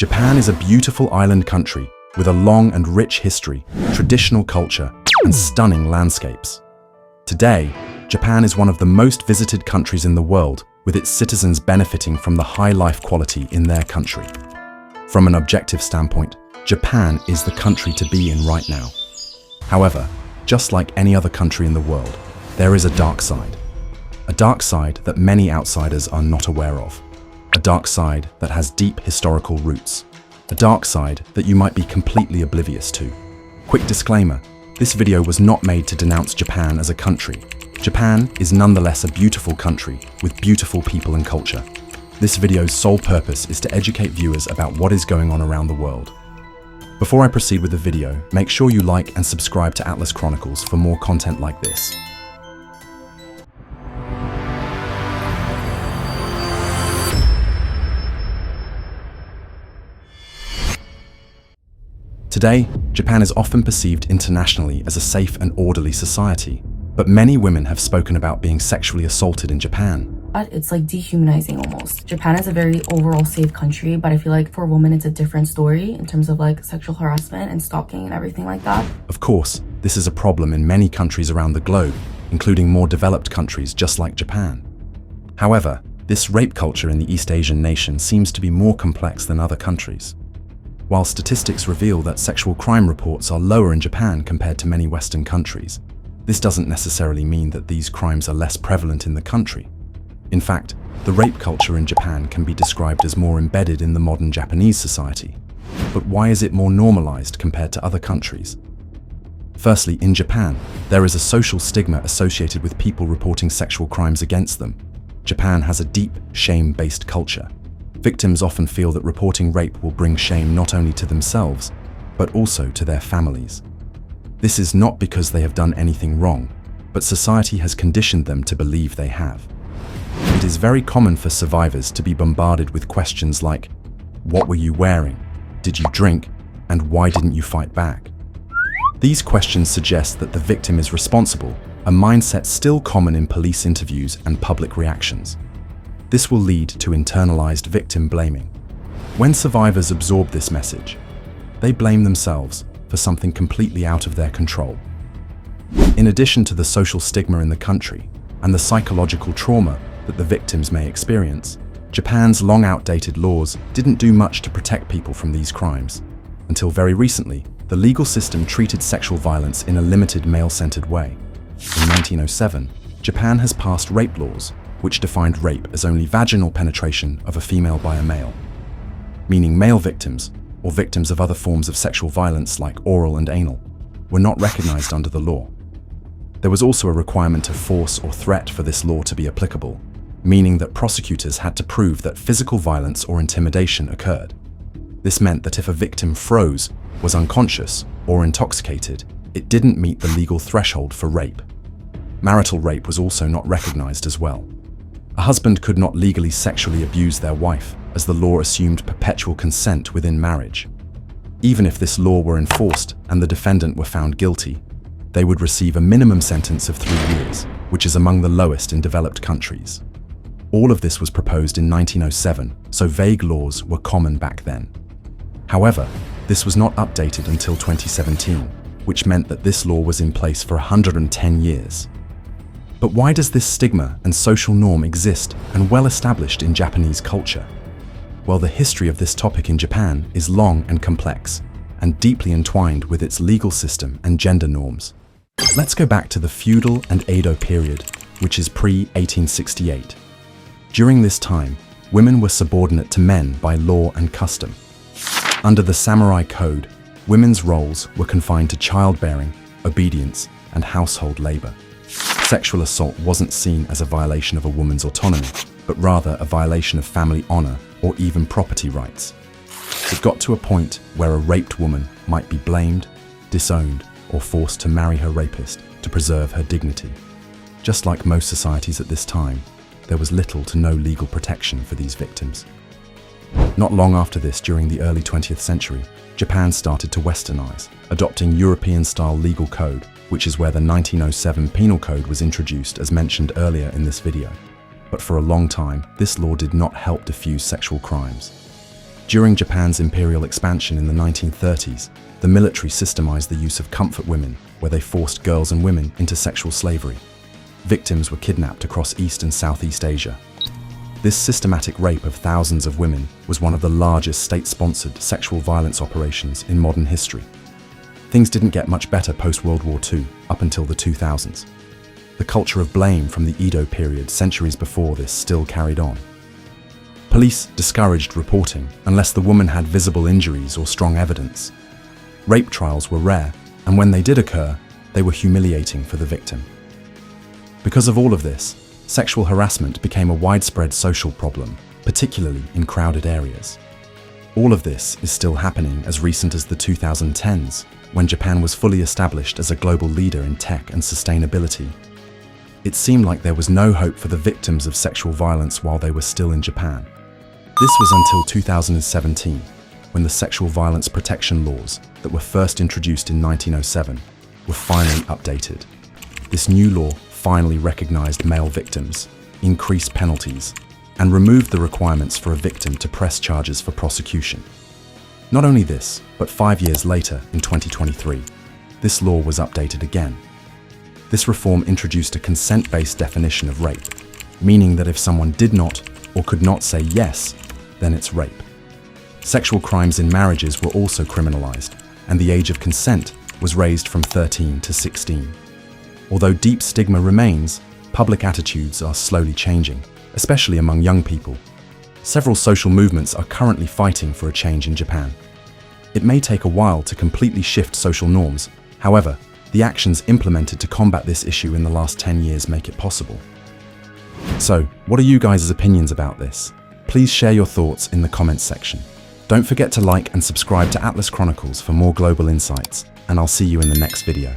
Japan is a beautiful island country with a long and rich history, traditional culture, and stunning landscapes. Today, Japan is one of the most visited countries in the world, with its citizens benefiting from the high life quality in their country. From an objective standpoint, Japan is the country to be in right now. However, just like any other country in the world, there is a dark side. A dark side that many outsiders are not aware of. A dark side that has deep historical roots. A dark side that you might be completely oblivious to. Quick disclaimer, this video was not made to denounce Japan as a country. Japan is nonetheless a beautiful country with beautiful people and culture. This video's sole purpose is to educate viewers about what is going on around the world. Before I proceed with the video, make sure you like and subscribe to Atlas Chronicles for more content like this. Today, Japan is often perceived internationally as a safe and orderly society, but many women have spoken about being sexually assaulted in Japan. It's like dehumanizing almost. Japan is a very overall safe country, but I feel like for women it's a different story in terms of like sexual harassment and stalking and everything like that. Of course, this is a problem in many countries around the globe, including more developed countries just like Japan. However, this rape culture in the East Asian nation seems to be more complex than other countries. While statistics reveal that sexual crime reports are lower in Japan compared to many Western countries, this doesn't necessarily mean that these crimes are less prevalent in the country. In fact, the rape culture in Japan can be described as more embedded in the modern Japanese society. But why is it more normalized compared to other countries? Firstly, in Japan, there is a social stigma associated with people reporting sexual crimes against them. Japan has a deep, shame-based culture. Victims often feel that reporting rape will bring shame not only to themselves, but also to their families. This is not because they have done anything wrong, but society has conditioned them to believe they have. It is very common for survivors to be bombarded with questions like, "What were you wearing? Did you drink? And why didn't you fight back?" These questions suggest that the victim is responsible, a mindset still common in police interviews and public reactions. This will lead to internalized victim blaming. When survivors absorb this message, they blame themselves for something completely out of their control. In addition to the social stigma in the country and the psychological trauma that the victims may experience, Japan's long outdated laws didn't do much to protect people from these crimes. Until very recently, the legal system treated sexual violence in a limited male-centered way. In 1907, Japan has passed rape laws, which defined rape as only vaginal penetration of a female by a male, meaning male victims, or victims of other forms of sexual violence like oral and anal, were not recognized under the law. There was also a requirement of force or threat for this law to be applicable, meaning that prosecutors had to prove that physical violence or intimidation occurred. This meant that if a victim froze, was unconscious, or intoxicated, it didn't meet the legal threshold for rape. Marital rape was also not recognized as well. A husband could not legally sexually abuse their wife, as the law assumed perpetual consent within marriage. Even if this law were enforced and the defendant were found guilty, they would receive a minimum sentence of 3 years, which is among the lowest in developed countries. All of this was proposed in 1907, so vague laws were common back then. However, this was not updated until 2017, which meant that this law was in place for 110 years. But why does this stigma and social norm exist and well established in Japanese culture? Well, the history of this topic in Japan is long and complex, and deeply entwined with its legal system and gender norms. Let's go back to the feudal and Edo period, which is pre-1868. During this time, women were subordinate to men by law and custom. Under the samurai code, women's roles were confined to childbearing, obedience, and household labor. Sexual assault wasn't seen as a violation of a woman's autonomy, but rather a violation of family honor or even property rights. It got to a point where a raped woman might be blamed, disowned, or forced to marry her rapist to preserve her dignity. Just like most societies at this time, there was little to no legal protection for these victims. Not long after this, during the early 20th century, Japan started to westernize, adopting European-style legal code, which is where the 1907 Penal Code was introduced as mentioned earlier in this video. But for a long time, this law did not help diffuse sexual crimes. During Japan's imperial expansion in the 1930s, the military systemized the use of comfort women, where they forced girls and women into sexual slavery. Victims were kidnapped across East and Southeast Asia. This systematic rape of thousands of women was one of the largest state-sponsored sexual violence operations in modern history. Things didn't get much better post-World War II, up until the 2000s. The culture of blame from the Edo period centuries before this still carried on. Police discouraged reporting unless the woman had visible injuries or strong evidence. Rape trials were rare, and when they did occur, they were humiliating for the victim. Because of all of this, sexual harassment became a widespread social problem, particularly in crowded areas. All of this is still happening as recent as the 2010s, when Japan was fully established as a global leader in tech and sustainability. It seemed like there was no hope for the victims of sexual violence while they were still in Japan. This was until 2017, when the sexual violence protection laws that were first introduced in 1907 were finally updated. This new law finally recognized male victims, increased penalties, and removed the requirements for a victim to press charges for prosecution. Not only this, but 5 years later, in 2023, this law was updated again. This reform introduced a consent-based definition of rape, meaning that if someone did not or could not say yes, then it's rape. Sexual crimes in marriages were also criminalized, and the age of consent was raised from 13 to 16. Although deep stigma remains, public attitudes are slowly changing, especially among young people. Several social movements are currently fighting for a change in Japan. It may take a while to completely shift social norms. However, the actions implemented to combat this issue in the last 10 years make it possible. So, what are you guys' opinions about this? Please share your thoughts in the comments section. Don't forget to like and subscribe to Atlas Chronicles for more global insights, and I'll see you in the next video.